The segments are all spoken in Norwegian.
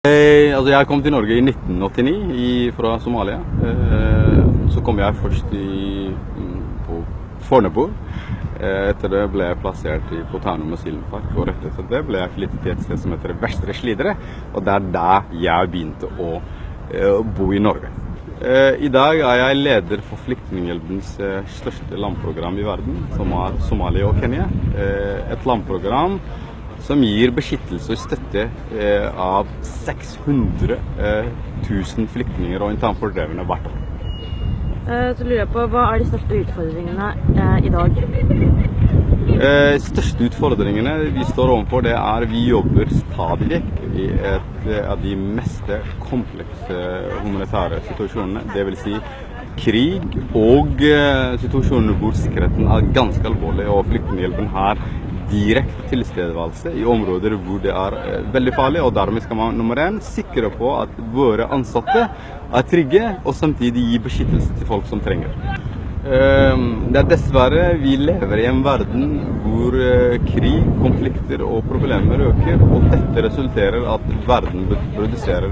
Jeg kom til Norge i 1989 fra Somalia. Så kom jeg først på Fornebu. Etter det ble jeg plassert på Tanum Asylpark, og rett etter det ble jeg flyttet til et sted som heter Vestre Slidre, og det er da jeg begynte å bo i Norge. I dag er jeg leder for Flyktninghjelpens største landprogram i verden, som er Somalia og Kenya. Et landprogram som gir beskyttelse og støtte av 600 000 flyktninger og internt fordrevne hvert år. Så lurer jeg på, hva er de største utfordringene i dag? Største utfordringene vi står overfor, det er vi jobber stadig vekk i et av de mest komplekse humanitære situasjonene, det vil si krig og situasjoner hvor sikkerheten er ganske alvorlig, og Flyktninghjelpen har direkte tilstedeværelse i områder hvor det er veldig farlig, og dermed skal man nummer 1 sikre på at våre ansatte er trygge, og samtidig gi beskyttelse til folk som trenger. Det er dessverre vi lever i en verden hvor krig, konflikter og problemer øker, og dette resulterer at verden produserer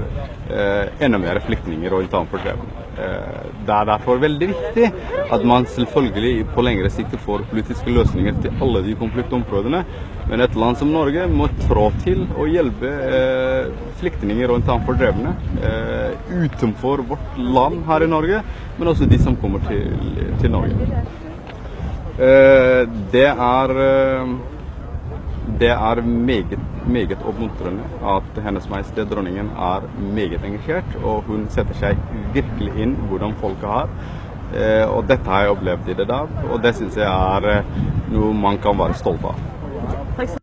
enda mer flyktninger og internt fordrevne. Det er derfor veldig viktig at man selvfølgelig på lengre sikt får politiske løsninger til alle de konfliktområdene, men et land som Norge må trå til å hjelpe flyktninger og internt fordrevne utenfor vårt land her i Norge, men også de som kommer til Norge. Det er meget oppmuntrende at Hennes Majestet Dronningen er meget engasjert, og hun setter seg virkelig inn hvordan folket har. Og dette har jeg opplevd i det dag, og det synes jeg er noe man kan være stolt av. Takk.